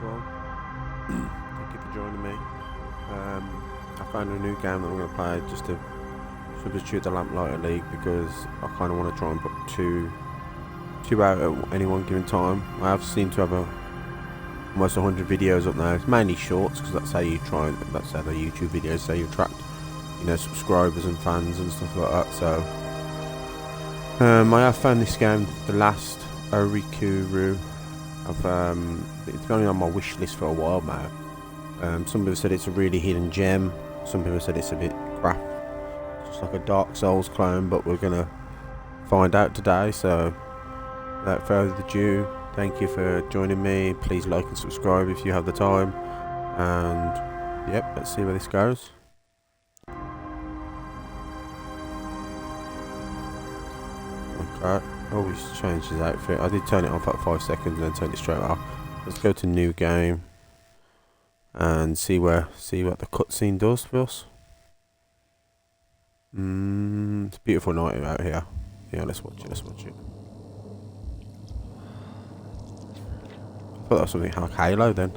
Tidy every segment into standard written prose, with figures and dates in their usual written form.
everyone. Thank you for joining me. I found a new game that I'm going to play just to substitute the Lamplighter League because I kind of want to try and put two out at any one given time. I have seemed to have almost 100 videos up now. It's mainly shorts because that's how the YouTube videos say you attract, subscribers and fans and stuff like that. So I have found this game, the Last Oricru. It's been on my wish list for a while now. Some people said it's a really hidden gem. Some people said it's a bit crap. It's just like a Dark Souls clone, but we're gonna find out today. So, without further ado, thank you for joining me. Please like and subscribe if you have the time. And yep, let's see where this goes. Okay. Oh, he's changed his outfit. I did turn it off at 5 seconds and then turn it straight off. Let's go to new game and see what the cutscene does for us. It's a beautiful night out here. Yeah, let's watch it. I thought that was something like Halo then.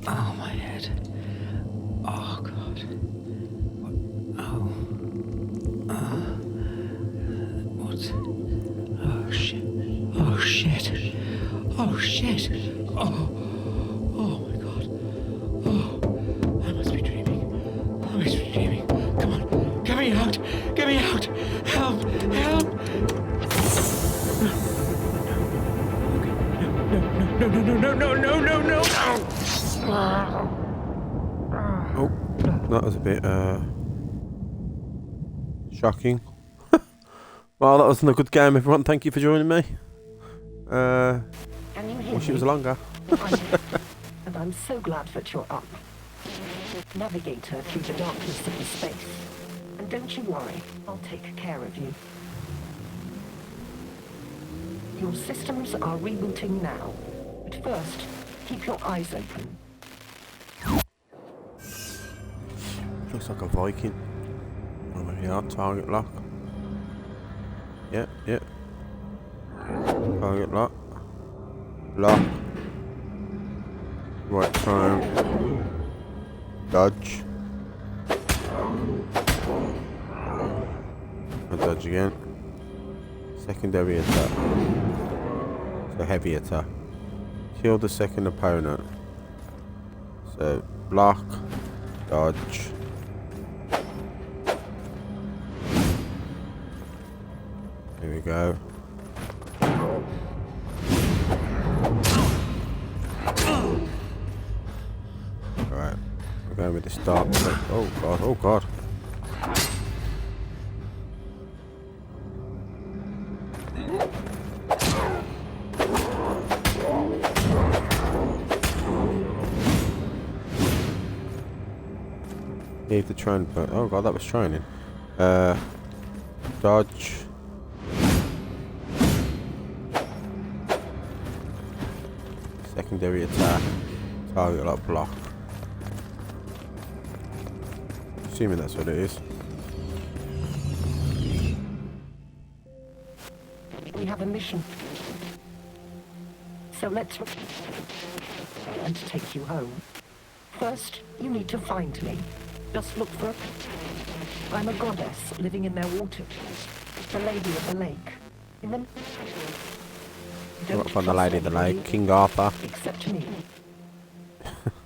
Oh, my head. Oh, God. What? Oh, shit. Oh, shit. Oh, shit. Oh, my God. Oh, I must be dreaming. I must be dreaming. Come on. Get me out. Get me out. Help. Help. No. Oh, that was a bit shocking. Well, that wasn't a good game, everyone. Thank you for joining me. Wish it was longer. And I'm so glad that you're up. Navigator through the darkness of the space. And don't you worry, I'll take care of you. Your systems are rebooting now. But first, keep your eyes open. Looks like a Viking. Over here, target lock. Yep. Target lock. Lock. Right triangle. Dodge. And dodge again. Secondary attack. So heavy attack. Kill the second opponent. So block. Dodge. Here we go. Alright. We're going with this dark. Oh god. Need to try and put. Oh god, that was training. Dodge. Secondary attack. Target like block. Assuming that's what it is. We have a mission. So let's and take you home. First, you need to find me. Just look for I'm a goddess living in their water. The Lady of the Lake. In the Don't find the Lady of the Lake, King Arthur. Except me.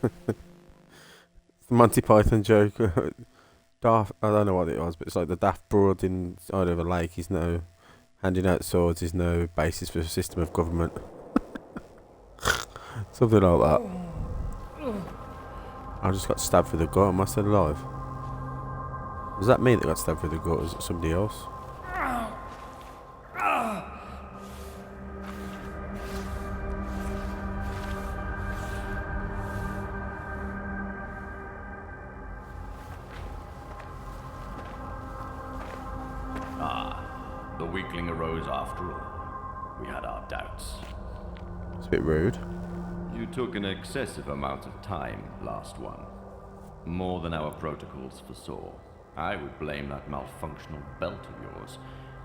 It's the Monty Python joke. Daft, I don't know what it was, but it's like the daft broad inside of a lake is no handing out swords is no basis for a system of government. Something like that. I just got stabbed through the gut. Am I still alive? Was that me that got stabbed through the gut, or was it somebody else? The weakling arose after all. We had our doubts. It's a bit rude. You took an excessive amount of time, last one. More than our protocols foresaw. I would blame that malfunctional belt of yours.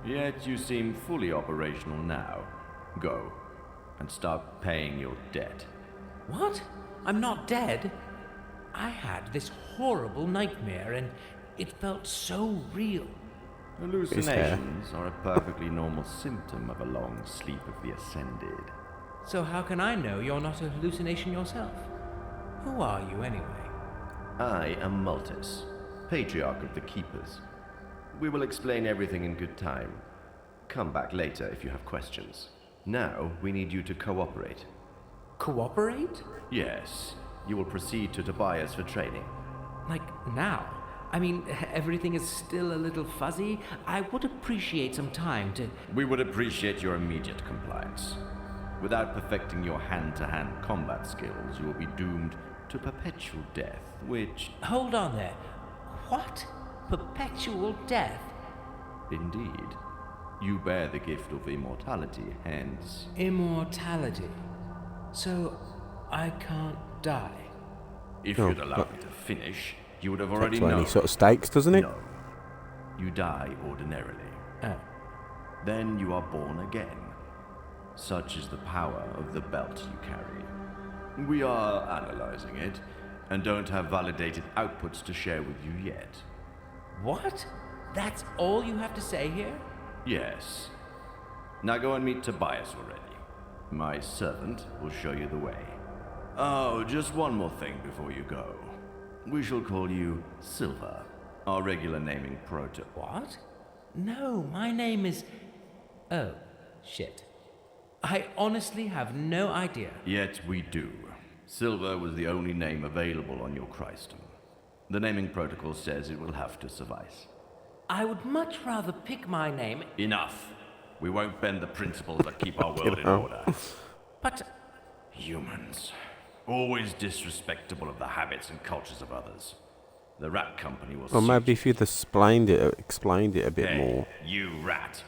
Yet you seem fully operational now. Go, and start paying your debt. What? I'm not dead? I had this horrible nightmare and it felt so real. Hallucinations are a perfectly normal symptom of a long sleep of the ascended. So how can I know you're not a hallucination yourself? Who are you anyway? I am Multus, Patriarch of the Keepers. We will explain everything in good time. Come back later if you have questions. Now, we need you to cooperate. Cooperate? Yes, you will proceed to Tobias for training. Like now? I mean, everything is still a little fuzzy. I would appreciate some time to... We would appreciate your immediate compliance. Without perfecting your hand-to-hand combat skills, you will be doomed to perpetual death, which... Hold on there. What? Perpetual death? Indeed. You bear the gift of immortality, hence... Immortality. So, I can't die. If No, you'd allowed me to finish, you would have already Takes away known. any sort of stakes, doesn't it? No. You die ordinarily. Oh. Then you are born again. Such is the power of the belt you carry. We are analyzing it, and don't have validated outputs to share with you yet. What? That's all you have to say here? Yes. Now go and meet Tobias already. My servant will show you the way. Oh, just one more thing before you go. We shall call you Silver, our regular naming proto. What? No, my name is... Oh, shit. I honestly have no idea. Yet we do. Silver was the only name available on your Christum. The naming protocol says it will have to suffice. I would much rather pick my name... Enough. We won't bend the principles that keep our world in order. But... Humans. Always disrespectful of the habits and cultures of others. The rat company will Or suit maybe if you'd explained it a bit Hey, more. you rat.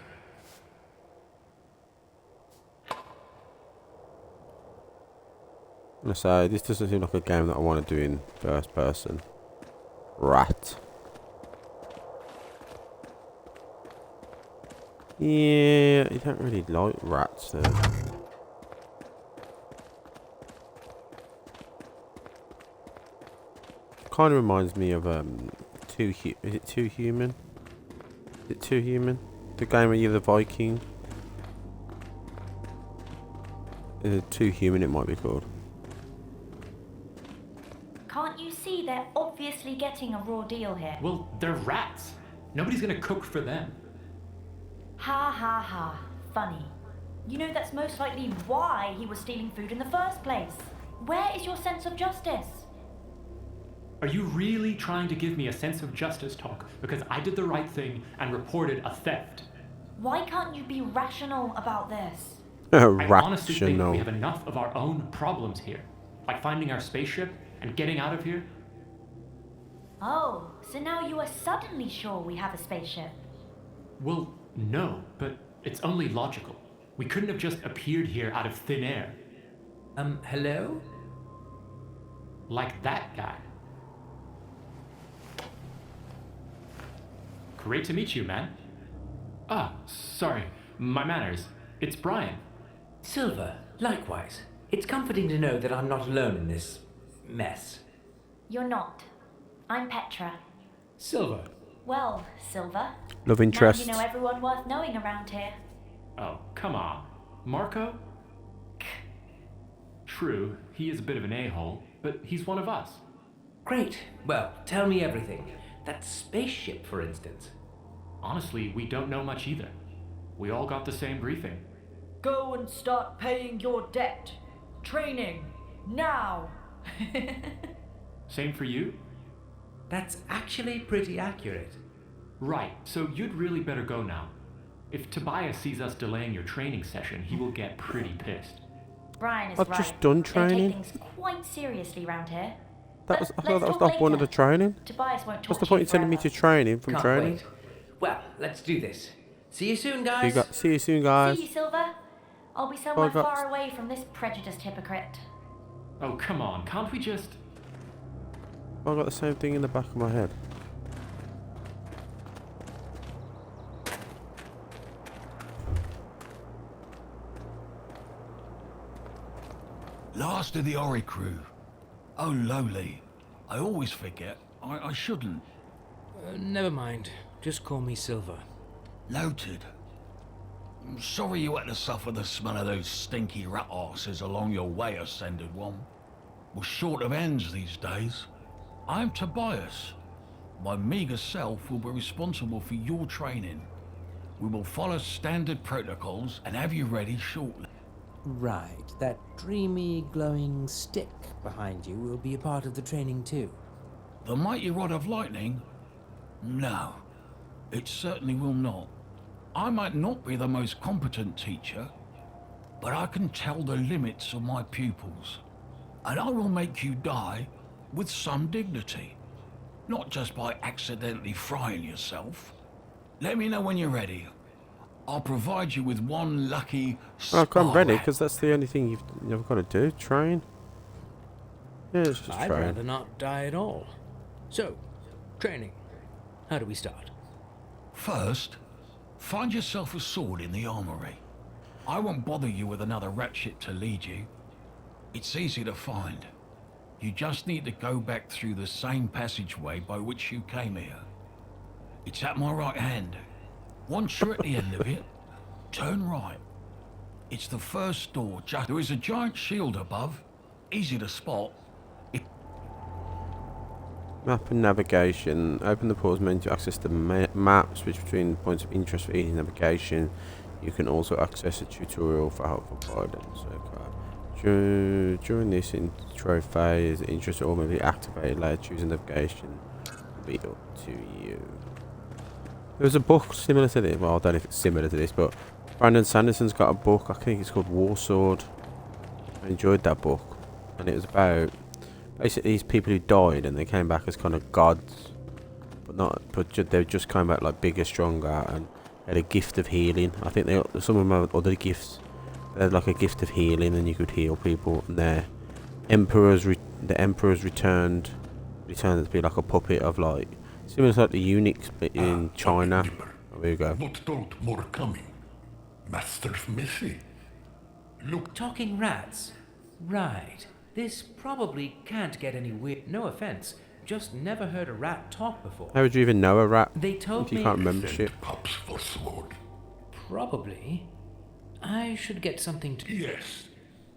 I'm gonna say, this doesn't seem like a game that I want to do in first person. Rat. Yeah, you don't really like rats though. Kind of reminds me of is it Too Human? Is it Too Human? The game where you're the Viking. Is it Too Human? It might be called. Can't you see they're obviously getting a raw deal here? Well, they're rats. Nobody's gonna cook for them. Ha ha ha. Funny. You know that's most likely why he was stealing food in the first place. Where is your sense of justice? Are you really trying to give me a sense of justice talk because I did the right thing and reported a theft? Why can't you be rational about this? I honestly think Rational. we have enough of our own problems here, like finding our spaceship and getting out of here. Oh, so now you are suddenly sure we have a spaceship. Well, no, but it's only logical. We couldn't have just appeared here out of thin air. Hello? Like that guy. Great to meet you, man. Ah, sorry, my manners. It's Brian. Silver, likewise. It's comforting to know that I'm not alone in this... mess. You're not. I'm Petra. Silver. Well, Silver. Love interest. Now you know everyone worth knowing around here. Oh, come on. Marco? True, he is a bit of an a-hole, but he's one of us. Great. Well, tell me everything. That spaceship, for instance. Honestly, we don't know much either. We all got the same briefing. Go and start paying your debt. Training. Now. Same for you? That's actually pretty accurate. Right, so you'd really better go now. If Tobias sees us delaying your training session, he will get pretty pissed. Brian is I've right. just done They training. take things quite seriously round here. I But thought let's that was talk the point of the later. training. Tobias won't talk What's the to you point in sending me to forever. training from Can't training? wait. Well, let's do this. See you soon, See guys. see you soon, guys. See you, Silver. I'll be somewhere Bye, guys. far away from this prejudiced hypocrite. Oh, come on, can't we just... I got the same thing in the back of my head. Last of the Oricru. Oh, lowly. I always forget. I shouldn't. Never mind. Just call me Silver. Noted. I'm sorry you had to suffer the smell of those stinky rat arses along your way, Ascended One. We're short of ends these days. I'm Tobias. My meager self will be responsible for your training. We will follow standard protocols and have you ready shortly. Right. That dreamy, glowing stick behind you will be a part of the training too. The mighty rod of lightning? No, it certainly will not. I might not be the most competent teacher, but I can tell the limits of my pupils. And I will make you die with some dignity. Not just by accidentally frying yourself. Let me know when you're ready. I'll provide you with one lucky Oh, I'm ready, rat. because that's the only thing you've got to do. Train. Yeah, it's just I'd train. rather not die at all. So, training. How do we start? First, find yourself a sword in the armory. I won't bother you with another ratchet to lead you. It's easy to find. You just need to go back through the same passageway by which you came here. It's at my right hand. Once you're at the end of it, turn right. It's the first door. There is a giant shield above. Easy to spot. Map and navigation. Open the pause menu to access the map. Switch between points of interest for easy navigation. You can also access a tutorial for helpful guidance. Okay. During this intro phase, interest will be activated. Later, choosing navigation will be up to you. There was a book similar to this. Well, I don't know if it's similar to this, but Brandon Sanderson's got a book. I think it's called War Sword. I enjoyed that book, and it was about basically these people who died and they came back as kind of gods, but they just came back like bigger, stronger, and had a gift of healing. I think some of them have other gifts. They had like a gift of healing, and you could heal people. And the emperors returned to be like a puppet of like similar to like the eunuchs in China. Oh, there you go. Not told more coming. Master Missy. Look, Talking rats. Right. This probably can't get any weird. No offense. Just never heard a rat talk before. How would you even know a rat They told if you me. can't remember send shit? pups for sword. Probably. I should get something to. Yes.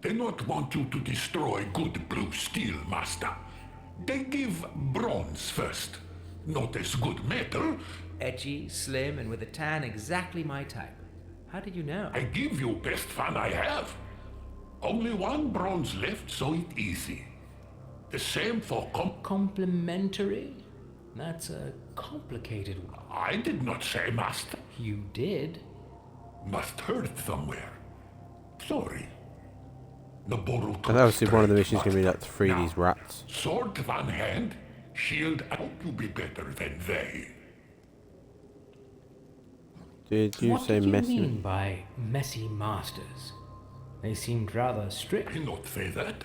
They not want you to destroy good blue steel, Master. They give bronze first. Not as good metal. Edgy, slim, and with a tan exactly my type. How did you know? I give you best fun I have. Only one bronze left, so it easy. The same for Complimentary? That's a complicated one. I did not say, Master. You did? Must heard somewhere. Sorry. The borrow. And obviously one of the missions going to be like to free Now, these rats. Sword one hand, shield. I hope you be better than they. Did you What say did you messy? mean by messy masters? They seemed rather strict. I not say that.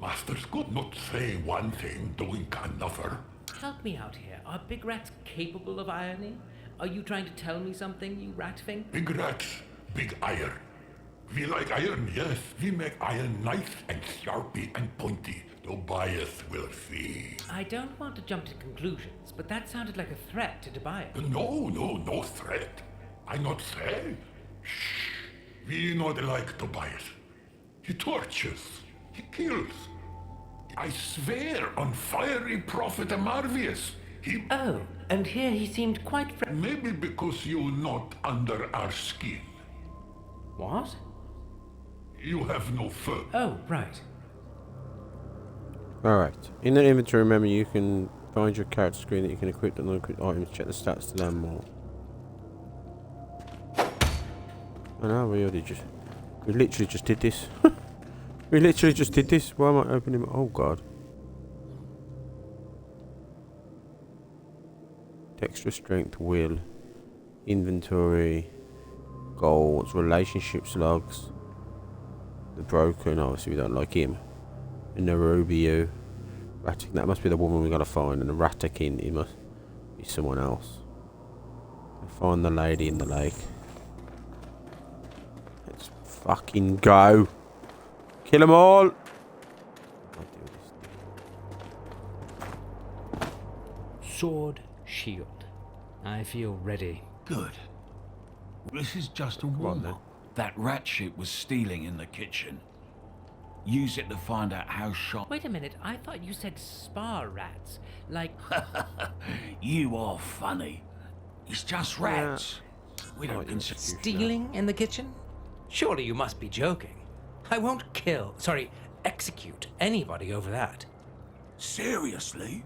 Masters could not say one thing, doing another. Help me out here. Are big rats capable of irony? Are you trying to tell me something, you rat thing? Big rats, big iron. We like iron, yes. We make iron nice and sharpy and pointy. Tobias will see. I don't want to jump to conclusions, but that sounded like a threat to Tobias. No threat. I not say. Shh. We not like Tobias. He tortures. He kills. I swear on fiery prophet Marvius. He... Oh, and here he seemed quite Maybe because you not under our skin. What? You have no fur. Oh, right. Alright. In the inventory, remember you can find your character screen that you can equip and unequip items, check the stats to learn more. I know, we literally just did this. We literally just did this. Why am I opening? Oh god. Extra strength, will, inventory, goals, relationships logs. The broken, obviously we don't like him. And the Rubio. That must be the woman we gotta find. And the Ratakin, he must be someone else. Find the lady in the lake. Let's fucking go. Kill them all. sword, shield. I feel ready. Good. This is just a on, then. warm-up. That rat shit was stealing in the kitchen. Use it to find out how sharp... Wait a minute, I thought you said spa rats. Like... You are funny. It's just rats. We don't consider... Stealing in the kitchen? Surely you must be joking. I won't execute anybody over that. Seriously?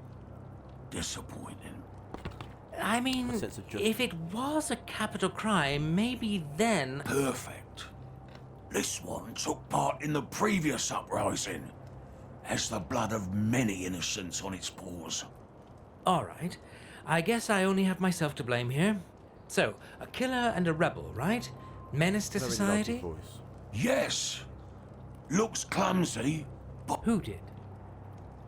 Disappointing. I mean, sense of justice. if it was a capital crime, maybe then... Perfect. This one took part in the previous uprising. Has the blood of many innocents on its paws. All right. I guess I only have myself to blame here. So, a killer and a rebel, right? Menace to Very society? lovely voice. Yes. Looks clumsy, but Who did?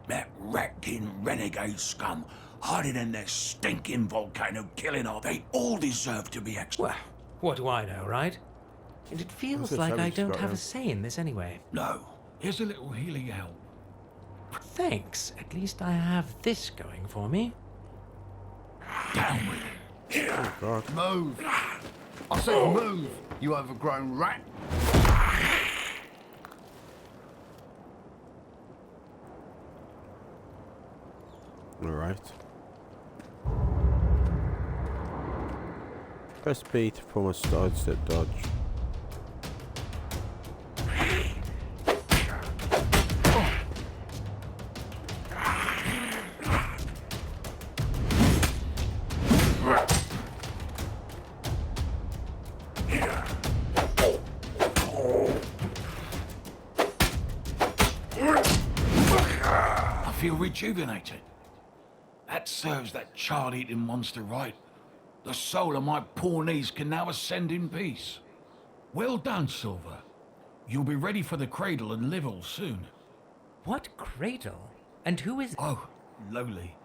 that rat-kin renegade scum hiding in their stinking volcano killing all. They all deserve to be Well, what do I know, right? And it feels gonna like say we I just don't got have him. a say in this anyway. No. Here's a little healing help. Thanks. At least I have this going for me. Down with it. Oh god. Move! I said move, you overgrown rat. Alright. Press B to form a sidestep dodge. I feel rejuvenated. That serves that child-eating monster right. The soul of my poor niece can now ascend in peace. Well done, Silver. You'll be ready for the cradle and livel soon. What cradle? And who is... Oh, lowly.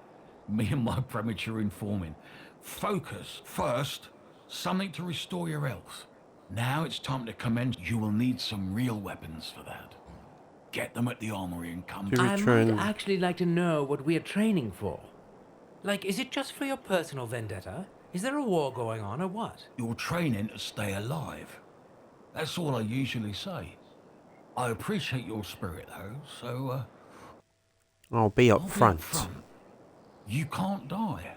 Me and my premature informing. Focus. First, something to restore your health. Now it's time to commence. You will need some real weapons for that. Get them at the armory and come Do back. we I might train- actually like to know what we are training for. Like, is it just for your personal vendetta? Is there a war going on, or what? You're training to stay alive. That's all I usually say. I appreciate your spirit, though, so, I'll be I'll up be front. You can't die.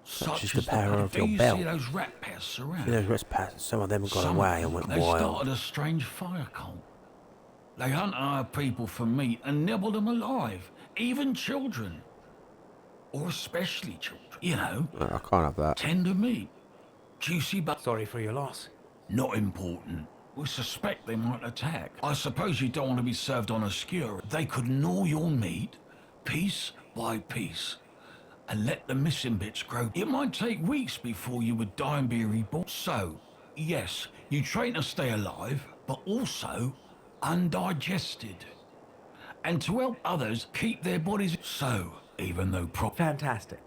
Such is as the power of do your you belt. see those rat pests around? You know, trespassers, some of them got Some away of and them, went they wild. started a strange fire cult. They hunt our people for meat and nibble them alive, even children. Or especially children. You know, I can't have that. tender meat. Juicy but Sorry for your loss. not important. We suspect they might attack. I suppose you don't want to be served on a skewer. They could gnaw your meat, piece by piece, and let the missing bits grow. It might take weeks before you would die and be reborn. So, yes, you train to stay alive, but also undigested. And to help others keep their bodies so, even though Fantastic.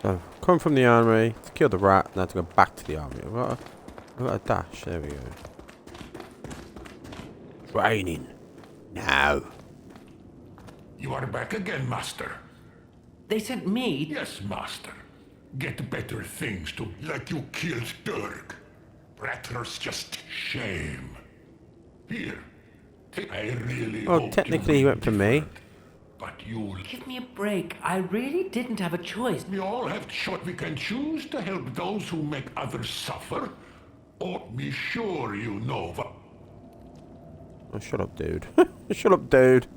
So, come from the armory to kill the rat, now to go back to the armory. I've got a dash, there we go. Training. Now. You are back again, Master. They sent me... Yes, Master. Get better things to, like you killed Dirk. Rattlers just shame. Here. I really Well, hope technically he you went for me. different, but you'll... Give me a break. I really didn't have a choice. We all have shot we can choose to help those who make others suffer. Or be sure you know what... Oh, shut up, dude. Shut up, dude.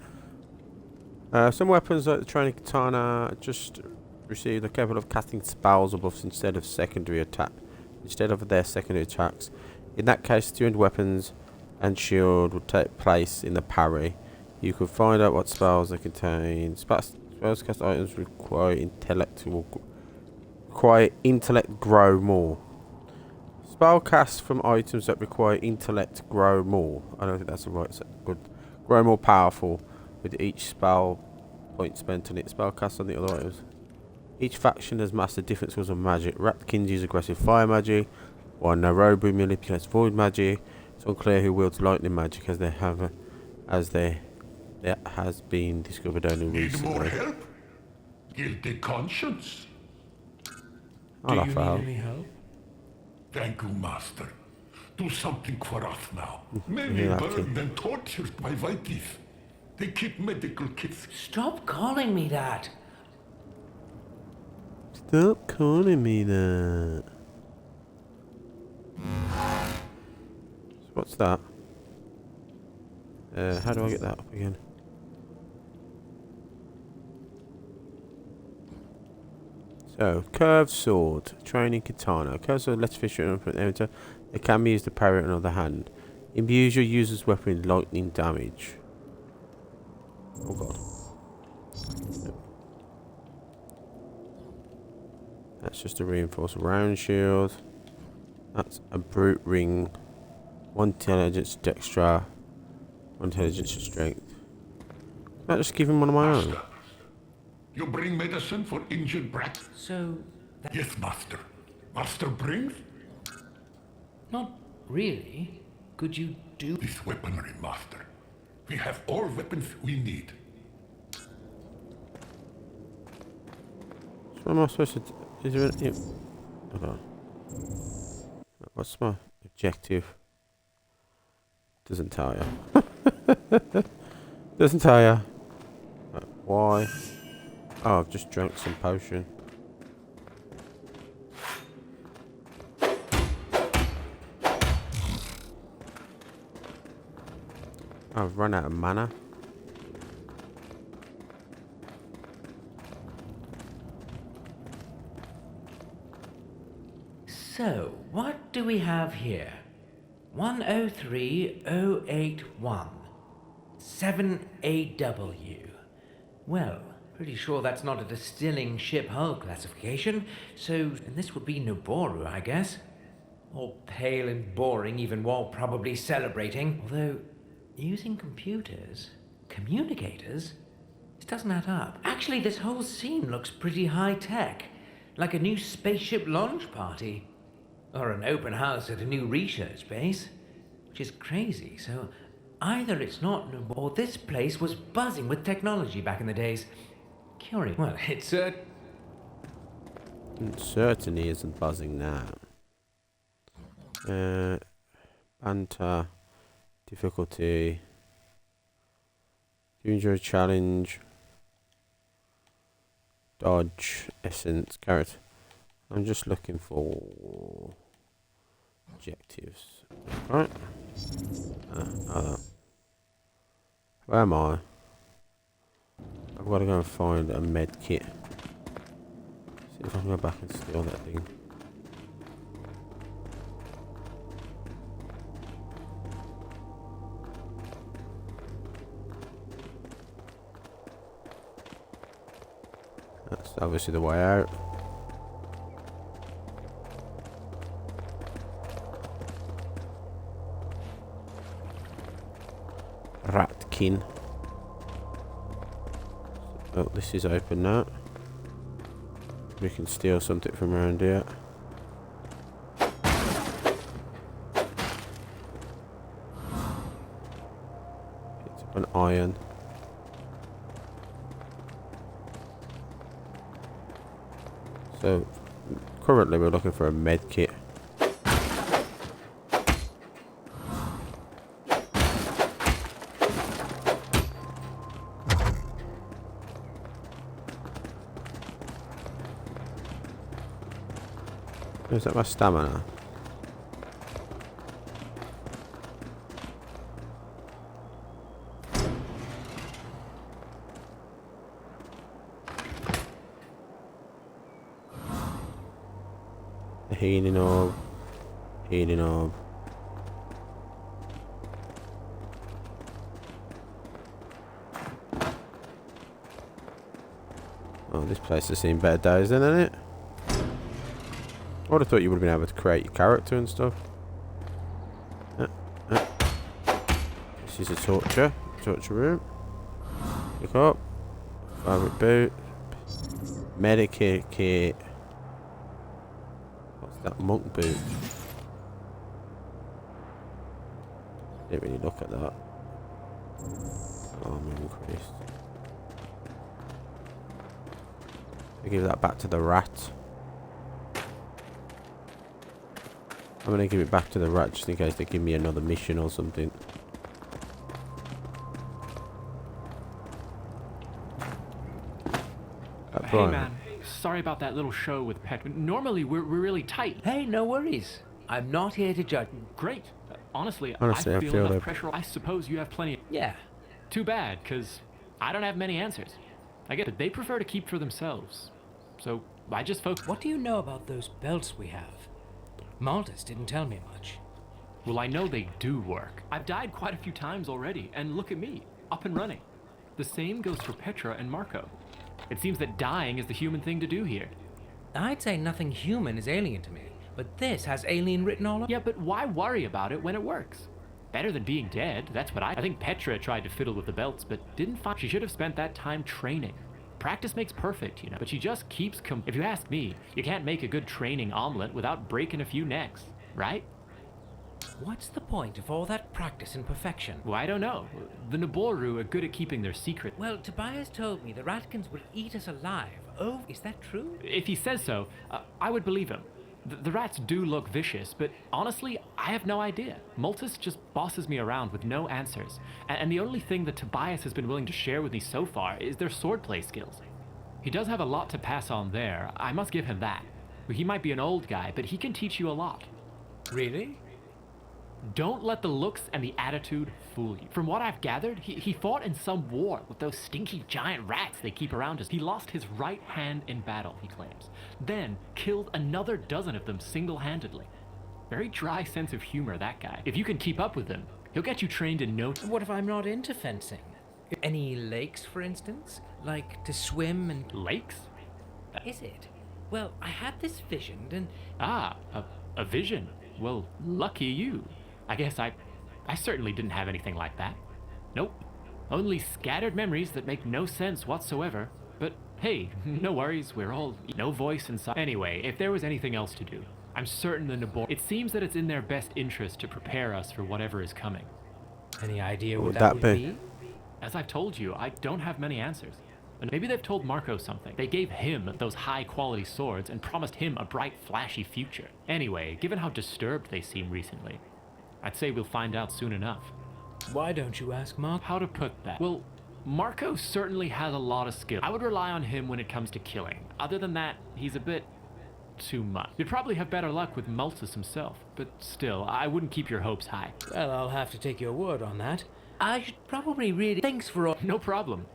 Some weapons like the training katana just received are capable of casting spells or buffs instead of their secondary attacks. In that case, tuned weapons and shield would take place in the parry. You could find out what spells they contain. Spells cast items require intellect grow more. Spell casts from items that require intellect grow more. I don't think that's the right set. Good. Grow more powerful with each spell point spent on it. Spell casts on the other items. Each faction has mastered different sorts of magic. Ratkins use aggressive fire magic, while Nairobi manipulates void magic. It's unclear who wields lightning magic as there has been discovered only Need more recently. help? Guilty conscience. I'll offer help. help? Thank you, master. Do something for us now. Many You're lucky. burned and tortured by Vitis. They keep medical kits. Stop calling me that. Stop calling me that. So what's that? How do I get that up again? So, curved sword, training katana. Curved sword lets Fisher enter. It can be used to parry another hand. Imbues your user's weapon with lightning damage. Oh god. That's just a reinforced round shield. That's a brute ring. 1 intelligence dextra. 1 intelligence and strength. Can I just give him one of my own? Master, you bring medicine for injured brats? So, Yes, master. Master brings not really. Could you do... this weaponry, master. We have all weapons we need. So what am I supposed to do? Is there anything? Hold on. What's my objective? Doesn't tell you. Doesn't tell you. Why? Oh, I've just drank some potion. I've run out of mana. So, what do we have here? 103081. 7AW. Well, pretty sure that's not a distilling ship hull classification, so and this would be Noboru, I guess. All pale and boring even while probably celebrating. Although, using computers, communicators, this doesn't add up. Actually, this whole scene looks pretty high-tech. Like a new spaceship launch party. Or an open house at a new research base. Which is crazy, so either it's not Noboru, or this place was buzzing with technology back in the days. Curious. Well, it's It certainly isn't buzzing now. Banter. Difficulty. Do you enjoy challenge? Dodge. Essence. Carrot. I'm just looking for objectives. Right. Where am I? I've got to go and find a med kit. See if I can go back and steal that thing. That's obviously the way out. Ratkin. Oh, this is open now. We can steal something from around here. Picked up an iron. So, currently we're looking for a med kit. Is that my stamina? The healing orb. Healing orb. Oh, this place has seen better days then, hasn't it? I would have thought you would have been able to create your character and stuff. This is a torture room. Pick up. Fabric boot. Medikit kit. What's that? Monk boot. Didn't really look at that. Armor increased. I give that back to the rat. I'm gonna give it back to the rat just in case they give me another mission or something. Hey Brian. man, sorry about that little show with Pet. Normally we're really tight. Hey, no worries. I'm not here to judge. Great. Honestly, Honestly, I I feel feel enough that- pressure. I suppose you have plenty. Yeah. Too bad, because I don't have many answers. I get it. They prefer to keep for themselves. So I just focus. What do you know about those belts we have? Maltus didn't tell me much. Well, I know they do work. I've died quite a few times already, and look at me, up and running. The same goes for Petra and Marco. It seems that dying is the human thing to do here. I'd say nothing human is alien to me, but this has alien written all over. Yeah, but why worry about it when it works? Better than being dead, that's what I think Petra tried to fiddle with the belts, but didn't find. She should have spent that time training. Practice makes perfect, you know, but she just keeps If you ask me, you can't make a good training omelet without breaking a few necks, right? What's the point of all that practice and perfection? Well, I don't know. The Naboru are good at keeping their secret. Well, Tobias told me the Ratkins would eat us alive. Oh, is that true? If he says so, I would believe him. The rats do look vicious, but honestly, I have no idea. Maltus just bosses me around with no answers. And the only thing that Tobias has been willing to share with me so far is their swordplay skills. He does have a lot to pass on there, I must give him that. He might be an old guy, but he can teach you a lot. Really? Don't let the looks and the attitude fool you. From what I've gathered, he fought in some war with those stinky giant rats they keep around us. He lost his right hand in battle, he claims. Then killed another dozen of them single-handedly. Very dry sense of humor, that guy. If you can keep up with him, he'll get you trained in no time. What if I'm not into fencing? Any lakes, for instance? Like to swim and... Lakes? Is it? Well, I had this vision and... Ah, a vision. Well, lucky you. I guess I certainly didn't have anything like that. Nope. Only scattered memories that make no sense whatsoever. But hey, no worries, we're all no voice inside. Anyway, if there was anything else to do, I'm certain the Nabor. It seems that it's in their best interest to prepare us for whatever is coming. Any idea What what would that that would be? be? As I've told you, I don't have many answers. And maybe they've told Marco something. They gave him those high-quality swords and promised him a bright, flashy future. Anyway, given how disturbed they seem recently, I'd say we'll find out soon enough. Why don't you ask Mark? How to put that? Well, Marco certainly has a lot of skill. I would rely on him when it comes to killing. Other than that, he's a bit too much. You'd probably have better luck with Maltus himself, but still, I wouldn't keep your hopes high. Well, I'll have to take your word on that. I should probably really... Thanks for all... No problem.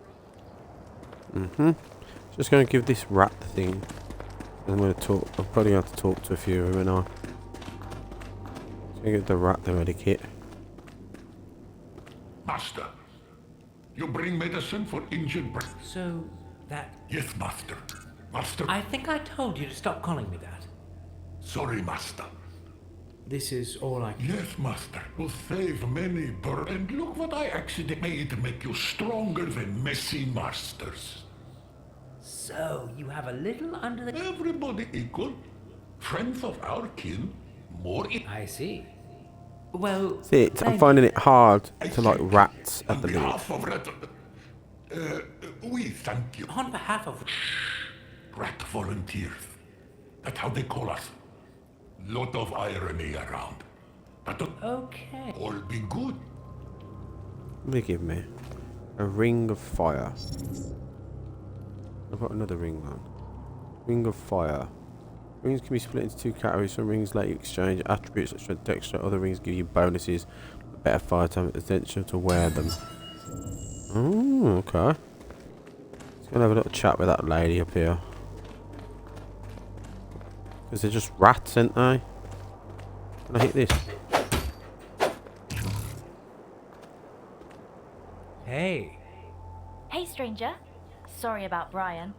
Just going to give this rat thing. I'm going to talk. I'm probably going to have to talk to a few of them, and I'm going to give the rat the medikit. Master, you bring medicine for injured brain. So, that... Yes, master. Master. I think I told you to stop calling me that. Sorry, master. This is all I... Yes, master. Will save many And look what I actually made to make you stronger than messy masters. So, you have a little under the... Everybody equal. Friends of our kin. More I see. Well... See, I'm finding it hard to like rats at on the minute. behalf of Rat... we thank you. On behalf of... Rat volunteers. That's how they call us. Lot of irony around. But Okay. all be good. What do they give me? A ring of fire. I've got another ring then. Ring of fire. Rings can be split into two categories. Some rings let you exchange attributes such as dexter. Other rings give you bonuses. Better fire time, essential to wear them. Oh, okay. Just gonna have a little chat with that lady up here. Because they're just rats, aren't they? Can I hit this? Hey. Hey, stranger. Sorry about Brian.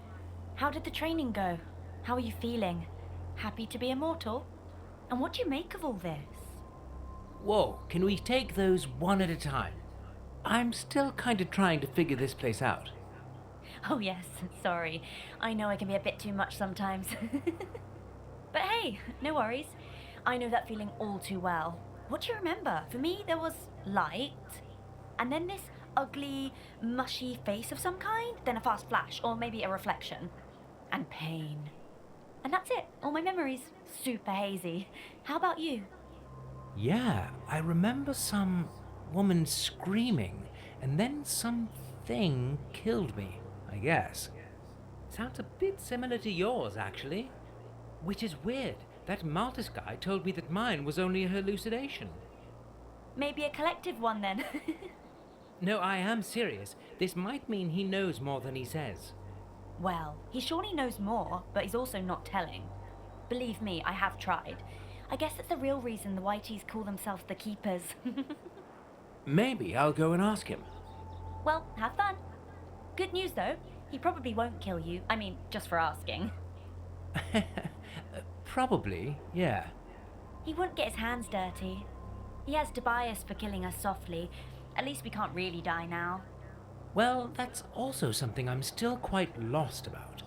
How did the training go? How are you feeling? Happy to be immortal? And what do you make of all this? Whoa, can we take those one at a time? I'm still kind of trying to figure this place out. Oh yes, sorry. I know I can be a bit too much sometimes. But hey, no worries. I know that feeling all too well. What do you remember? For me, there was light, and then this ugly, mushy face of some kind, then a fast flash, or maybe a reflection. and pain. And that's it. All my memories. Super hazy. How about you? Yeah, I remember some woman screaming, and then something killed me, I guess. Sounds a bit similar to yours, actually. Which is weird. That Maltus guy told me that mine was only a hallucination. Maybe a collective one then. No, I am serious. This might mean he knows more than he says. Well, he surely knows more, but he's also not telling. Believe me, I have tried. I guess that's the real reason the Whiteys call themselves the Keepers. Maybe I'll go and ask him. Well, have fun. Good news though, he probably won't kill you. I mean, just for asking. Probably, yeah. He wouldn't get his hands dirty. He has Tobias for killing us softly. At least we can't really die now. Well, that's also something I'm still quite lost about.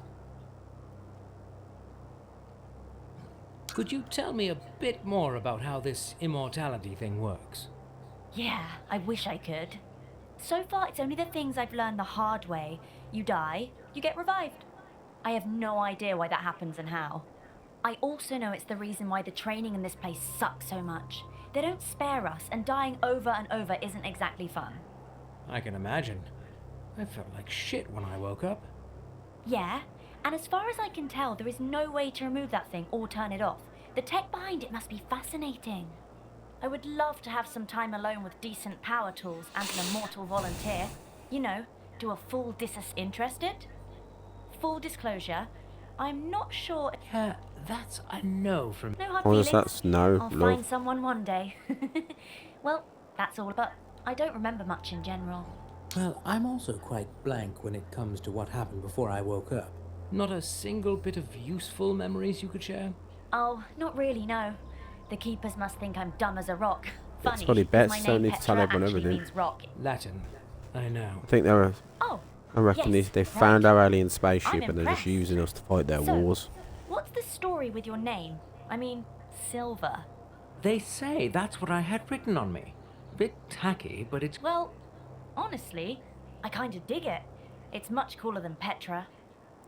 Could you tell me a bit more about how this immortality thing works? Yeah, I wish I could. So far, it's only the things I've learned the hard way. You die, you get revived. I have no idea why that happens and how. I also know it's the reason why the training in this place sucks so much. They don't spare us, and dying over and over isn't exactly fun. I can imagine. I felt like shit when I woke up. Yeah, and as far as I can tell, there is no way to remove that thing or turn it off. The tech behind it must be fascinating. I would love to have some time alone with decent power tools and an immortal volunteer. You know, do a full Interested? Full disclosure, I'm not sure... Yeah, that's a no from... No hard What feelings. is that's no, I'll love. find someone one day. Well, that's all, but I don't remember much in general. Well, I'm also quite blank when it comes to what happened before I woke up. Not a single bit of useful memories you could share? Oh, not really, no. The Keepers must think I'm dumb as a rock. Funny, It's funny, bets my don't name need to tell Petra everyone actually everything. means rock. Latin. I know. I think they're. Oh, I reckon yes, they right. found our alien spaceship I'm and they're just impressed. using us to fight their So, wars. what's the story with your name? I mean, Silver. They say that's what I had written on me. Bit tacky, but it's... Well, honestly, I kind of dig it. It's much cooler than Petra.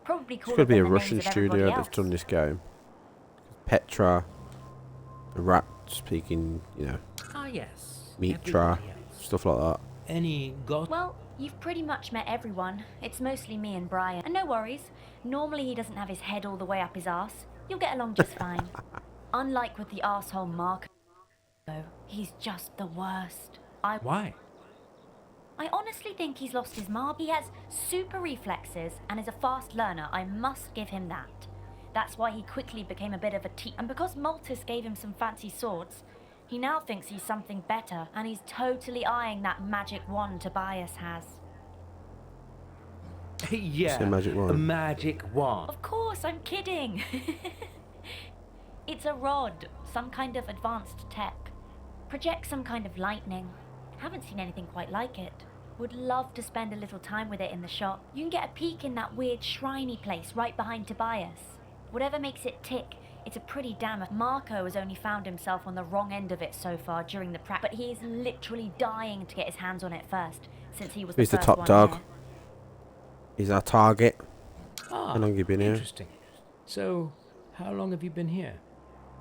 Probably It's cooler could be than a the Russian names of everybody studio else. that's done this game. Petra, the rat speaking, Ah, yes. Mitra, everybody else. stuff like that. Any got... Well, you've pretty much met everyone. It's mostly me and Brian. And no worries, normally he doesn't have his head all the way up his arse. You'll get along just fine. Unlike with the arsehole Marco, he's just the worst. Why? I honestly think he's lost his marbles. He has super reflexes and is a fast learner. I must give him that. That's why he quickly became a bit of a And because Maltus gave him some fancy swords, he now thinks he's something better, and he's totally eyeing that magic wand Tobias has. Yeah, Say magic a wand. magic wand. Of course, I'm kidding. It's a rod, some kind of advanced tech. Projects some kind of lightning. Haven't seen anything quite like it. Would love to spend a little time with it in the shop. You can get a peek in that weird shriny place right behind Tobias. Whatever makes it tick, it's a pretty damn... Marco has only found himself on the wrong end of it so far during the practice, but he's literally dying to get his hands on it first, since he was He's the first top one dog. there. He's our target. Ah, How long have you been here? interesting. So, how long have you been here?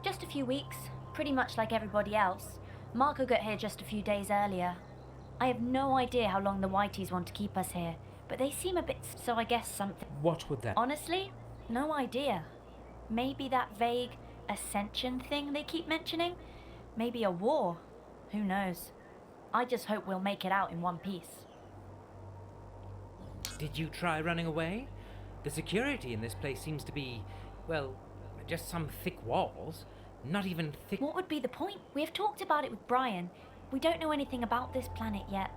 Just a few weeks, pretty much like everybody else. Marco got here just a few days earlier. I have no idea how long the Whiteys want to keep us here, but they seem a bit... so I guess something... What would that... Honestly, no idea. Maybe that vague ascension thing they keep mentioning? Maybe a war? Who knows? I just hope we'll make it out in one piece. Did you try running away? The security in this place seems to be, well, just some thick walls. Not even thick... What would be the point? We have talked about it with Brian. We don't know anything about this planet yet.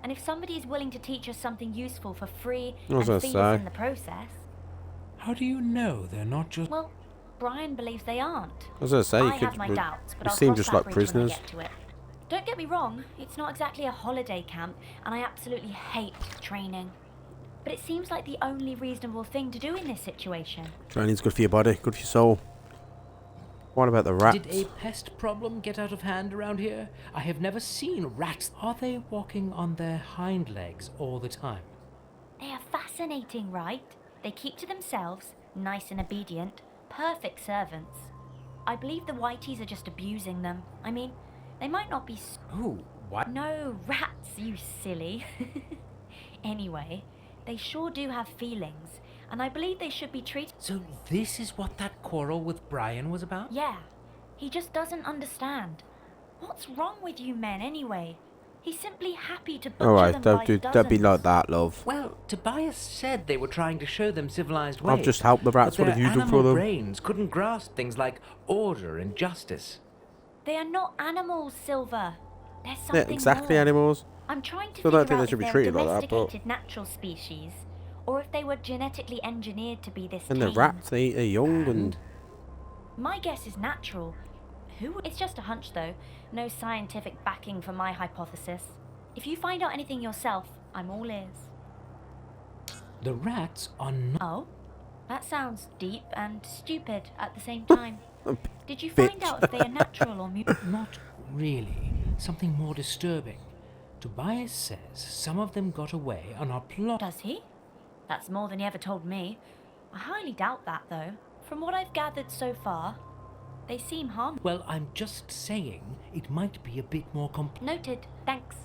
And if somebody is willing to teach us something useful for free I was and gonna feed us say. in the process... How do you know they're not just... Well, Brian believes they aren't. I was going to say, you I have could. my doubts, but You I'll seem cross just that like bridge prisoners. when I get to it. Don't get me wrong, it's not exactly a holiday camp, and I absolutely hate training. But it seems like the only reasonable thing to do in this situation. Training's good for your body, good for your soul. What about the rats? Did a pest problem get out of hand around here? I have never seen rats. Are they walking on their hind legs all the time? They are fascinating, right? They keep to themselves, nice and obedient, perfect servants. I believe the Whiteys are just abusing them. I mean, they might not be Ooh, what? No, rats, you silly. Anyway, they sure do have feelings, and I believe they should be treated... So this is what that quarrel with Brian was about? Yeah, he just doesn't understand. What's wrong with you men, anyway? He's simply happy to butcher Alright, them by don't be dozens. like that, love. Well, Tobias said they were trying to show them civilized ways. I've just helped the rats. but What have their you done for animal them? brains couldn't grasp things like order and justice. They are not animals, Silver. There's They're something exactly more. animals. I'm trying to Still don't figure think they out should if be they're a treated like that, but- domesticated natural species, or if they were genetically engineered to be this And the tame. rats, they eat their young and... My guess is natural. It's just a hunch, though. No scientific backing for my hypothesis. If you find out anything yourself, I'm all ears. The rats are not... Oh? That sounds deep and stupid at the same time. Did you find bitch. out if they are natural or Not really. Something more disturbing. Tobias says some of them got away on our plot. Does he? That's more than he ever told me. I highly doubt that, though. From what I've gathered so far, they seem harmless. Well, I'm just saying it might be a bit more Noted. Thanks.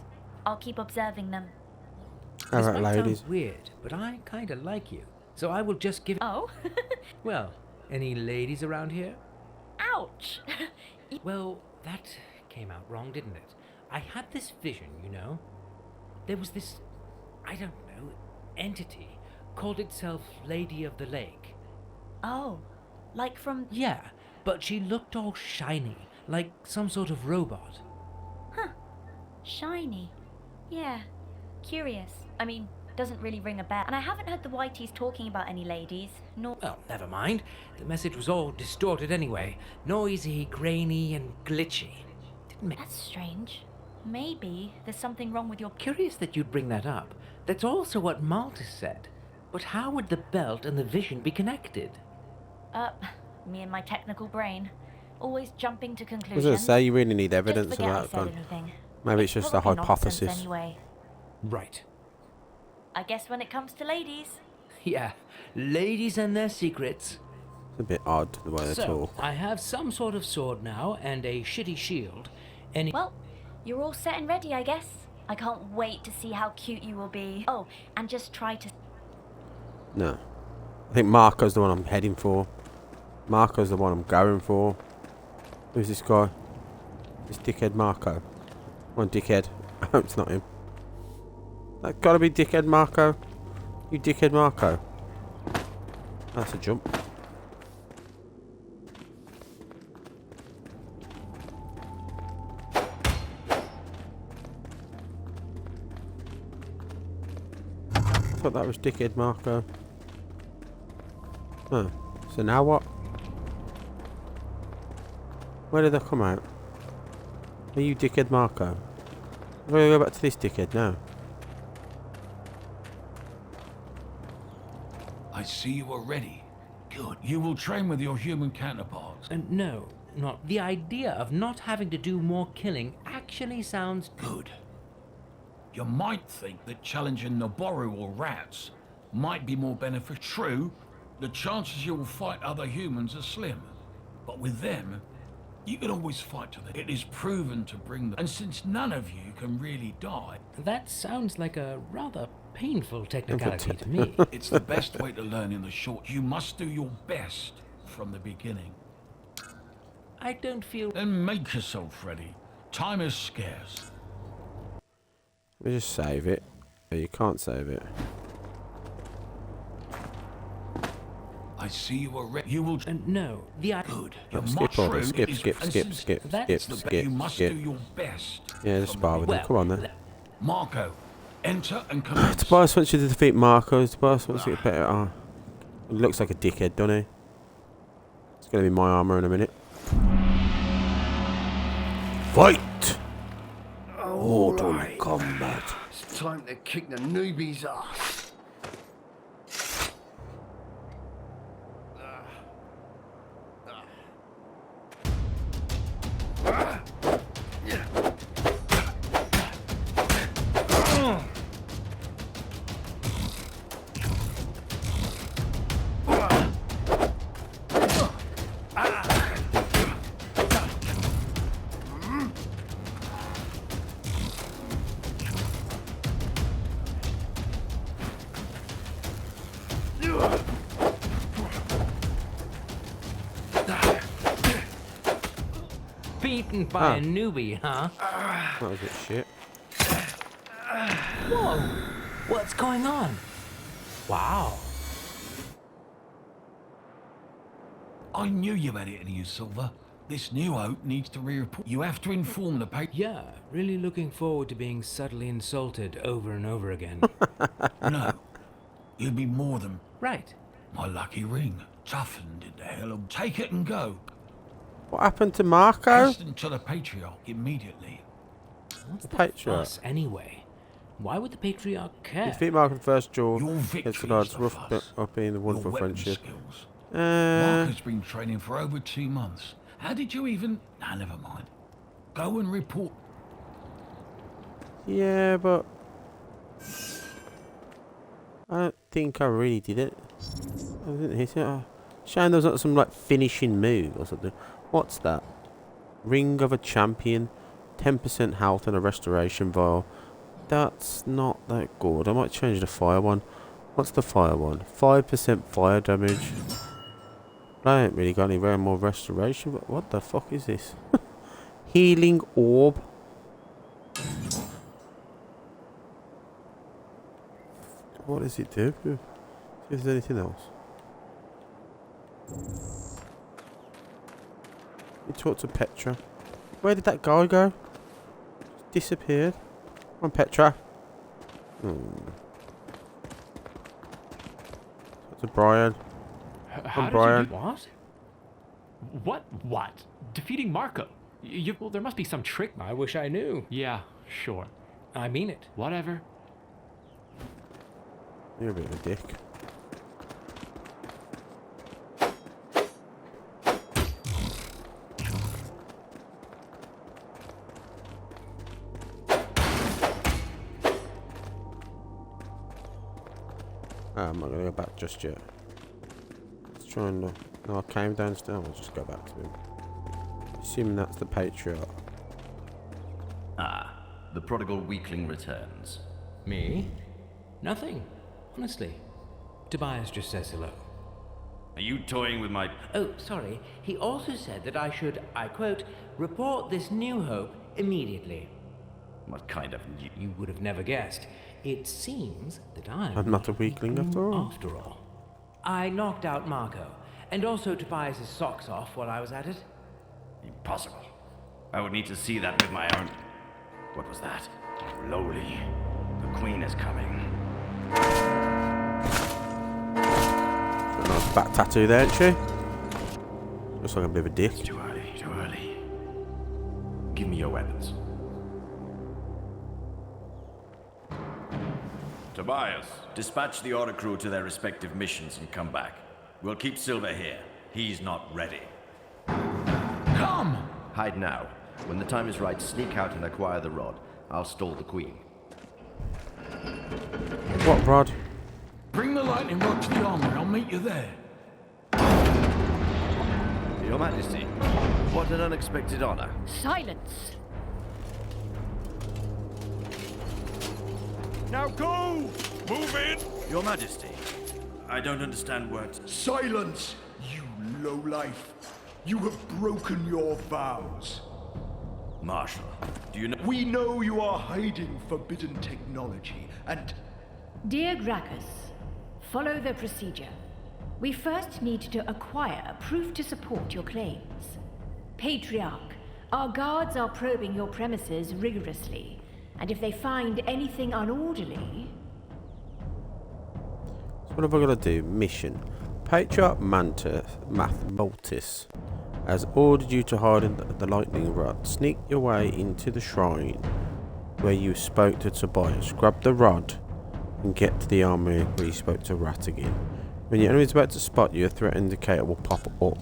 I'll keep observing them. This Alright, might ladies. sound weird, but I kind of like you. So I will just give... Oh? Well, any ladies around here? Ouch! Well, that came out wrong, didn't it? I had this vision, you know. There was this, I don't know, entity, called itself Lady of the Lake. Oh, like from... Yeah, but she looked all shiny, like some sort of robot. Huh. Shiny. Yeah. Curious. I mean, doesn't really ring a bell. And I haven't heard the Whiteys talking about any ladies, nor... Well, never mind. The message was all distorted anyway. Noisy, grainy, and glitchy. Didn't make... That's strange. Maybe there's something wrong with your... Curious that you'd bring that up. That's also what Maltus said. But how would the belt and the vision be connected? Me and my technical brain. Always jumping to I was conclusions. going to say, you really need evidence Just of forget I that. said But anything. maybe it's just a probably nonsense hypothesis. Anyway. Right. I guess when it comes to ladies... Yeah, ladies and their secrets. It's a bit odd the way they So, talk. I have some sort of sword now and a shitty shield. Any... Well, you're all set and ready, I guess. I can't wait to see how cute you will be. Oh, and just try to... No. I think Marco's the one I'm heading for. Marco's the one I'm going for. Who's this guy? This dickhead Marco. One dickhead. I hope it's not him. That gotta be dickhead Marco. You dickhead Marco. That's a jump. I thought that was dickhead Marco. Huh. So now what? Where did they come out? Are you dickhead Marco? I'm gonna go back to this dickhead now. I see you are ready. Good. You will train with your human counterparts. no, not. The idea of not having to do more killing actually sounds... Good. You might think that challenging Noboru or rats might be more beneficial. True, the chances you will fight other humans are slim. But with them, you can always fight to them. It is proven to bring them. And since none of you can really die, That sounds like a rather painful technicality to me. it's the best way to learn in the short. You must do your best from the beginning. I don't feel... Then make yourself ready. Time is scarce. Let me just save it. Oh, you can't save it. I see you are ready. You will... no, the... Good. Your Skip all this. mushroom Skip, is- skip, and skip, since skip, that's skip, the skip, you must skip. do your best. Yeah, just from spar the with him. Come on then. le- Marco, enter and commence. Tobias wants you to defeat Marco. Tobias wants you to better. Oh, he looks like a dickhead, doesn't he? It's gonna be my armor in a minute. Fight! Mortal combat. It's time to kick the newbie's ass. beaten by a newbie, huh? That was a bit shit. Whoa! What's going on? Wow. I knew you had it in you, Silver. This new hope needs to re-report. You have to inform the paper. Yeah, really looking forward to being subtly insulted over and over again. No. You'll be more than Right. my lucky ring. Toughened into hell of... Take it and go. What happened to Marco? Hasten to the Patriarch immediately. What's the Patriarch. fuss anyway? Why would the Patriarch care? Defeat Marco in the first duel. Your It's victory the odds is the rough fuss. up being the Your wonderful weapon friendship. skills. Uh, Mark has been training for over 2 months. How did you even... Nah, never mind. Go and report. yeah, but I don't think I really did it. I didn't hit it. Shame there was not some like finishing move or something. What's that? Ring of a champion, 10% health and a restoration vial. That's not that good. I might change the fire one. What's the fire one? 5% fire damage. I ain't really got any very more restoration. But what the fuck is this? Healing orb. What does it do? See if there's anything else. You talk to Petra. Where did that guy go? Disappeared. Come on, Petra. Talk to Brian. How Brian. did you do what? What? Defeating Marco? Well, there must be some trick. I wish I knew. Yeah, sure. I mean it. Whatever. You're a bit of a dick. I'm not gonna go back just yet. Let's try and no, I came downstairs. I'll just go back to him. Assuming that's the Patriarch. Ah, the prodigal weakling returns. Me? Nothing. Honestly. Tobias just says hello. Are you toying with my... Oh, sorry. He also said that I should, I quote, report this new hope immediately. What kind of... You would have never guessed. It seems that I'm not a weakling after all. After all. I knocked out Marco, and also Tobias' socks off while I was at it. Impossible. I would need to see that with my own... What was that? Lowly. The Queen is coming. Got a nice back tattoo there, ain't she? Looks like a bit of a dick. Too early, too early. Give me your weapons. Tobias, dispatch the Oricru to their respective missions and come back. We'll keep Silver here. He's not ready. Come! Hide now. When the time is right, sneak out and acquire the rod. I'll stall the Queen. What rod? Bring the lightning rod to the armory. I'll meet you there. Your Majesty, what an unexpected honor. Silence! Now go! Move in! Your Majesty, I don't understand what... Silence, you lowlife. You have broken your vows. Marshal, do you know... We know you are hiding forbidden technology, and Dear Gracchus, follow the procedure. We first need to acquire proof to support your claims. Patriarch, our guards are probing your premises rigorously, and if they find anything unorderly... So what have I got to do? Mission. Patriarch Maltis has ordered you to hide in the lightning rod. Sneak your way into the shrine where you spoke to Tobias. Grab the rod and get to the armory where you spoke to Rat again. When your enemy is about to spot you, a threat indicator will pop up.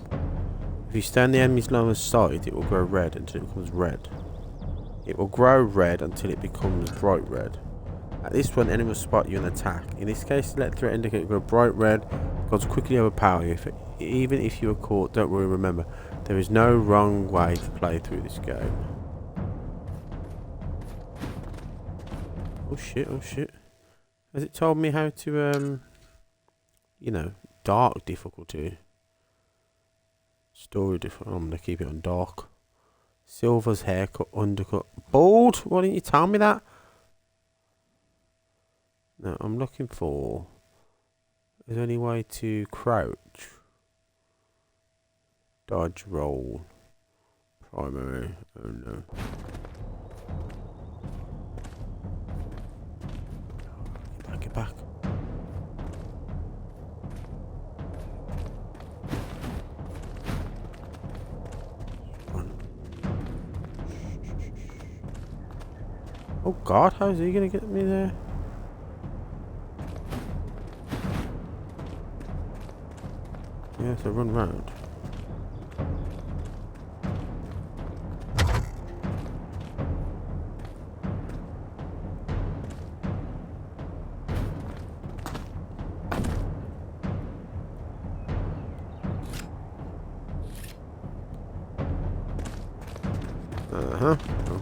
If you stay on the enemy's lower side, it will grow red until it becomes red. It will grow red until it becomes bright red. At this point, enemy will spot you and attack. In this case, let the threat indicator grow bright red, because quickly overpower you. Even if you are caught, don't worry, remember, there is no wrong way to play through this game. Oh shit, oh shit. Has it told me how to, you know, dark difficulty? Story difficulty. I'm going to keep it on dark. Silver's haircut, undercut. Bald? Why didn't you tell me that? No, I'm looking for... Is there any way to crouch? Dodge, roll. Primary. Oh no. Get back. Oh god, how's he gonna get me there? Yeah, so run round.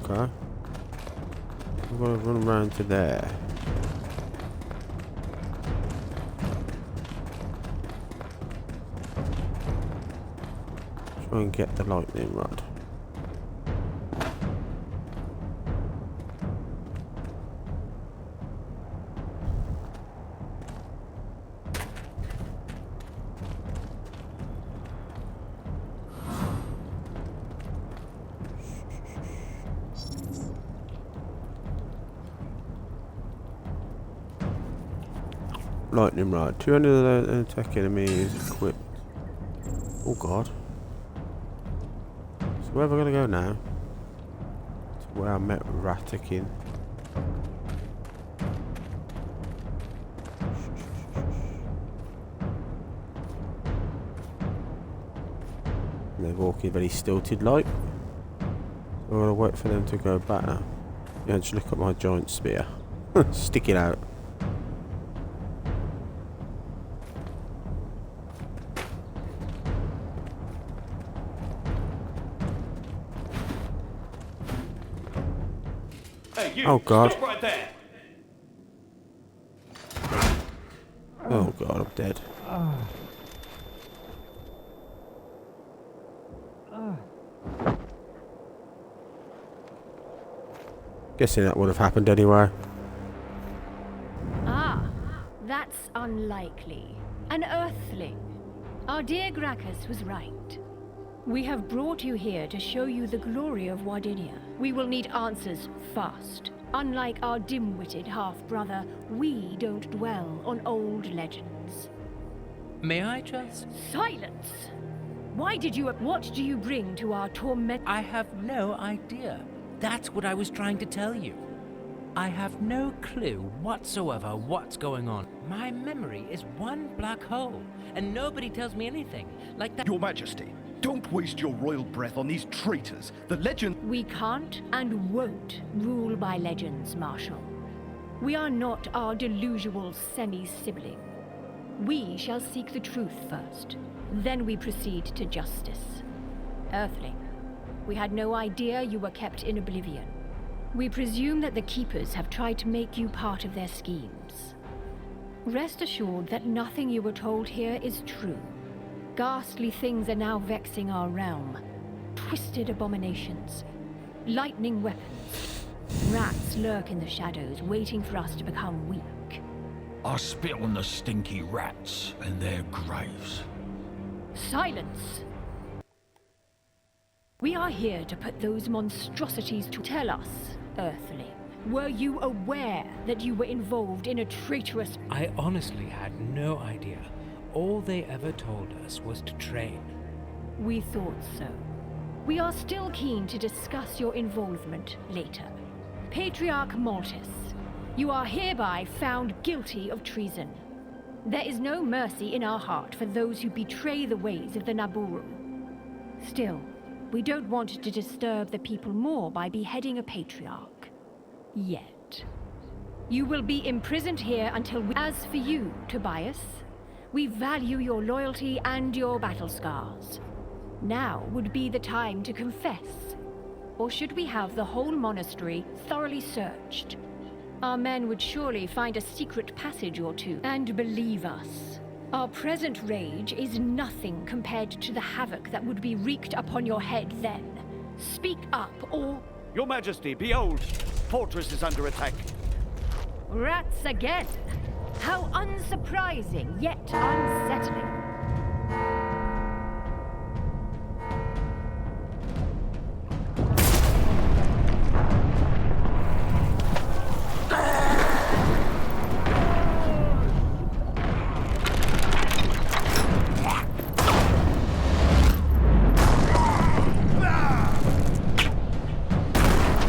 Okay. I'm gonna run around to there. Try and get the lightning rod. Lightning rod. 200 attack enemies equipped. Oh god. So where am I gonna go now? To where I met Ratikin. And they're walking very stilted like. So I'm gonna wait for them to go back now. Yeah, just look at my giant spear. Stick it out. Hey, you! Oh god. Stop right there! Oh god, I'm dead. Guessing that would have happened anyway. Ah, that's unlikely. An Earthling. Our dear Gracchus was right. We have brought you here to show you the glory of Wardinia. We will need answers fast. Unlike our dim-witted half-brother, we don't dwell on old legends. May I just? Silence! Why did you... What do you bring to our torment? I have no idea. That's what I was trying to tell you. I have no clue whatsoever what's going on. My memory is one black hole, and nobody tells me anything. Like that. Your Majesty, don't waste your royal breath on these traitors. The legend... We can't and won't rule by legends, Marshal. We are not our delusional semi-sibling. We shall seek the truth first. Then we proceed to justice. Earthling, we had no idea you were kept in oblivion. We presume that the Keepers have tried to make you part of their schemes. Rest assured that nothing you were told here is true. Ghastly things are now vexing our realm. Twisted abominations. Lightning weapons. Rats lurk in the shadows, waiting for us to become weak. I spit on the stinky rats and their graves. Silence! We are here to put those monstrosities to... Tell us, Earthling, were you aware that you were involved in a traitorous... I honestly had no idea. All they ever told us was to train. We thought so. We are still keen to discuss your involvement later. Patriarch Maltus, you are hereby found guilty of treason. There is no mercy in our heart for those who betray the ways of the Naburu. Still, we don't want to disturb the people more by beheading a patriarch. Yet. You will be imprisoned here until we... As for you, Tobias, we value your loyalty and your battle scars. Now would be the time to confess. Or should we have the whole monastery thoroughly searched? Our men would surely find a secret passage or two. And believe us, our present rage is nothing compared to the havoc that would be wreaked upon your head then. Speak up, or... Your Majesty, behold! Fortress is under attack. Rats again! How unsurprising, yet unsettling.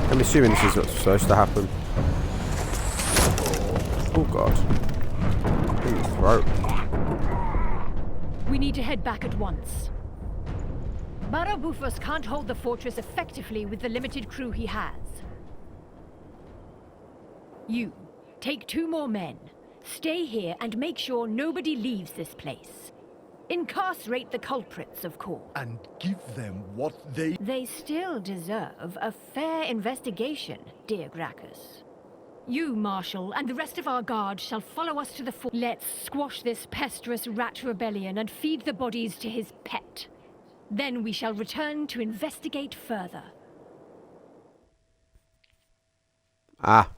I'm assuming this is what's supposed to happen. Oh god. In his throat. We need to head back at once. Barabufos can't hold the fortress effectively with the limited crew he has. You, take 2 more men. Stay here and make sure nobody leaves this place. Incarcerate the culprits, of course. And give them what they... They still deserve a fair investigation, dear Gracchus. You, Marshal, and the rest of our guard shall follow us to the fort. Let's squash this pesteous rat rebellion and feed the bodies to his pet. Then we shall return to investigate further. Ah.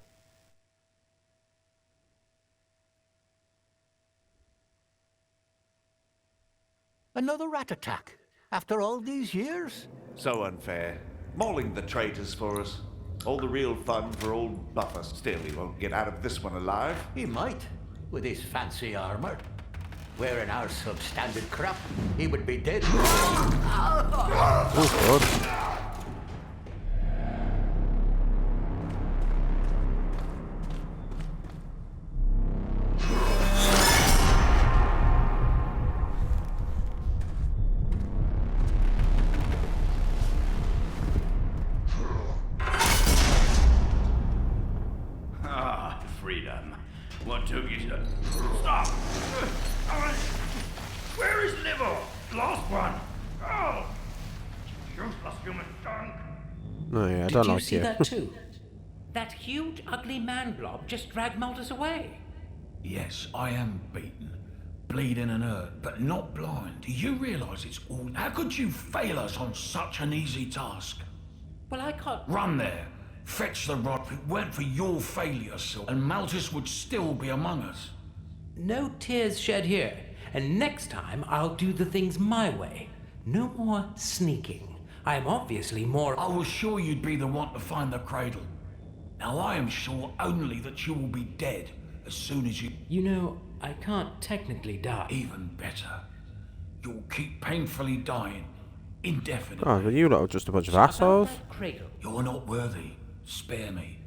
Another rat attack? After all these years? So unfair. Mauling the traitors for us. All the real fun for old Buffer. Still, he won't get out of this one alive. He might, with his fancy armor. Wearing our substandard crap, he would be dead. Oh god. Freedom. What took you to... Stop! Where is Liver? Lost one. Oh! Useless human junk. No, yeah, I don't like Did you see you. that too? That huge, ugly man blob just dragged Malthus away. Yes, I am beaten, bleeding and hurt, but not blind. Do you realise it's all... How could you fail us on such an easy task? Well, I can't... Run there. Fetch the rod. If it weren't for your failure, Sil, and Malthus would still be among us. No tears shed here. And next time, I'll do the things my way. No more sneaking. I am obviously more... I was sure you'd be the one to find the cradle. Now I am sure only that you will be dead as soon as you... You know, I can't technically die. Even better. You'll keep painfully dying. Indefinitely. Oh, but you lot are just a bunch of assholes. Cradle. You're not worthy. Spare me.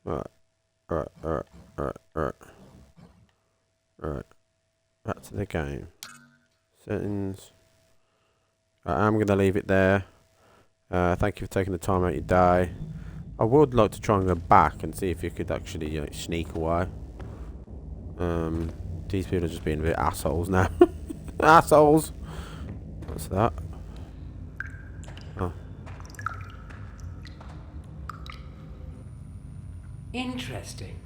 Alright. Back to the game. Settings. I'm going to leave it there. Thank you for taking the time out your day. I would like to try and go back and see if you could actually, you know, sneak away. These people are just being a bit assholes now. Assholes! What's that? Oh. Interesting.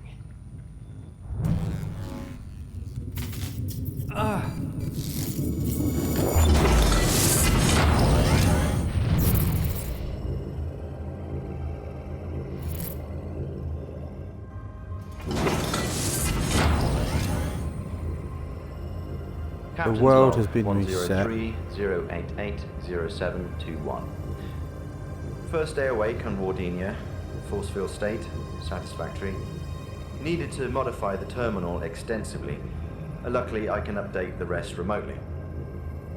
The world has been reset. 103-088-0721. First day awake on Wardinia. Force field state, satisfactory. Needed to modify the terminal extensively. Luckily, I can update the rest remotely.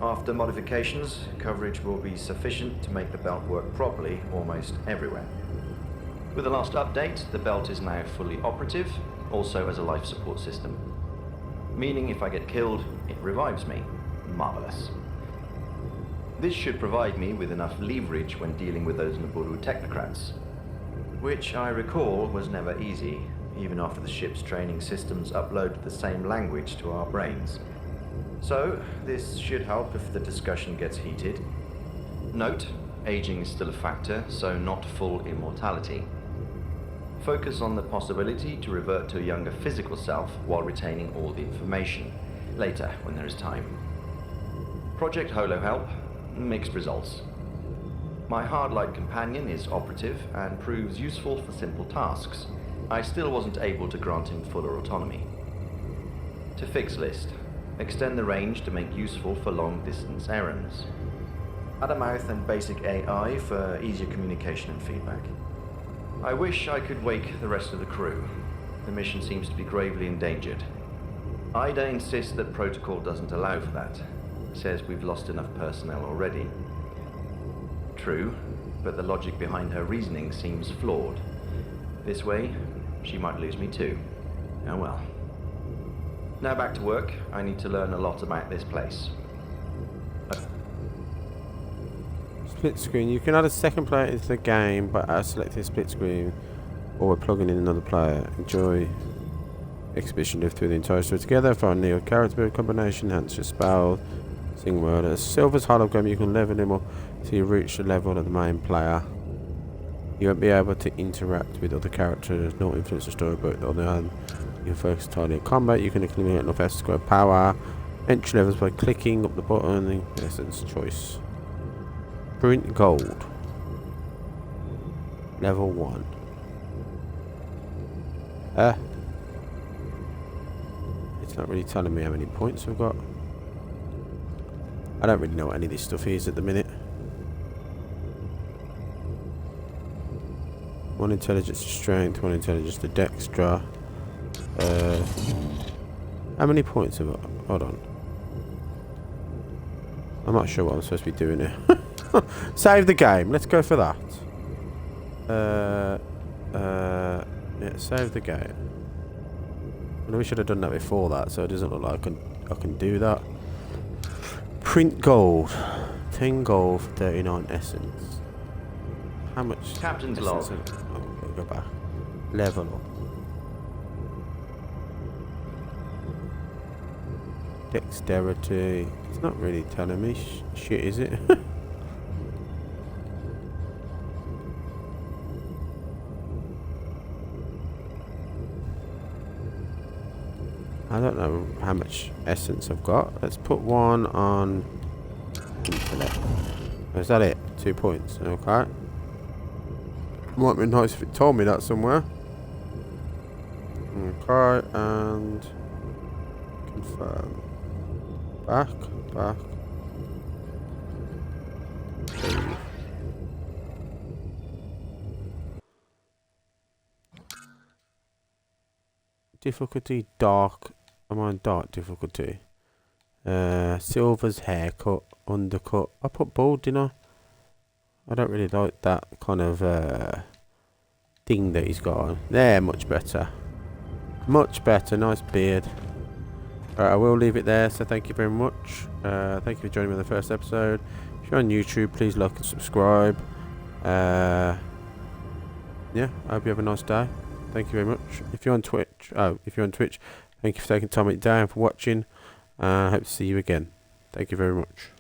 After modifications, coverage will be sufficient to make the belt work properly almost everywhere. With the last update, the belt is now fully operative, also as a life support system. Meaning if I get killed, it revives me. Marvelous. This should provide me with enough leverage when dealing with those Naburu technocrats, which I recall was never easy, even after the ship's training systems uploaded the same language to our brains. So, this should help if the discussion gets heated. Note, aging is still a factor, so not full immortality. Focus on the possibility to revert to a younger physical self while retaining all the information, later when there is time. Project Holo Help, mixed results. My hard-light companion is operative and proves useful for simple tasks. I still wasn't able to grant him fuller autonomy. To fix list, extend the range to make useful for long-distance errands. Add a mouth and basic AI for easier communication and feedback. I wish I could wake the rest of the crew. The mission seems to be gravely endangered. Ida insists that protocol doesn't allow for that. Says we've lost enough personnel already. True, but the logic behind her reasoning seems flawed. This way, she might lose me too. Oh well. Now back to work. I need to learn a lot about this place. Split screen. You can add a second player into the game by selecting split screen or plugging in another player. Enjoy exhibition, live through the entire story together. Find new character build combination, enhance your spell, sing word. As Silver's hologram, you can level him up till you reach the level of the main player. You won't be able to interact with other characters, nor influence the story, but on the other hand, you can focus entirely on combat. You can accumulate enough S-square power. Entry levels by clicking up the button, in essence, choice. Print gold. Level 1. It's not really telling me how many points I've got. I don't really know what any of this stuff is at the minute. 1 intelligence to strength, 1 intelligence to dextra. How many points have I got? Hold on. I'm not sure what I'm supposed to be doing here. Save the game. Let's go for that. Yeah, save the game. And we should have done that before that, so it doesn't look like I can do that. Print gold. 10 gold for 39 essence. How much? Captain's log. Okay, go back. Level up. Dexterity. It's not really telling me shit, is it? I don't know how much essence I've got. Let's put one on intellect. Is that it? 2 points. Okay. Might be nice if it told me that somewhere. Okay, and confirm. Back. Save. Difficulty dark. I'm on dark difficulty. Silver's haircut, undercut. I put bald, didn't I don't really like that kind of thing that he's got on. There, much better. Much better. Nice beard. Alright, I will leave it there, so thank you very much. Thank you for joining me in the first episode. If you're on YouTube, please like and subscribe. Yeah, I hope you have a nice day. Thank you very much. If you're on Twitch, thank you for taking time out of your day and for watching. I hope to see you again. Thank you very much.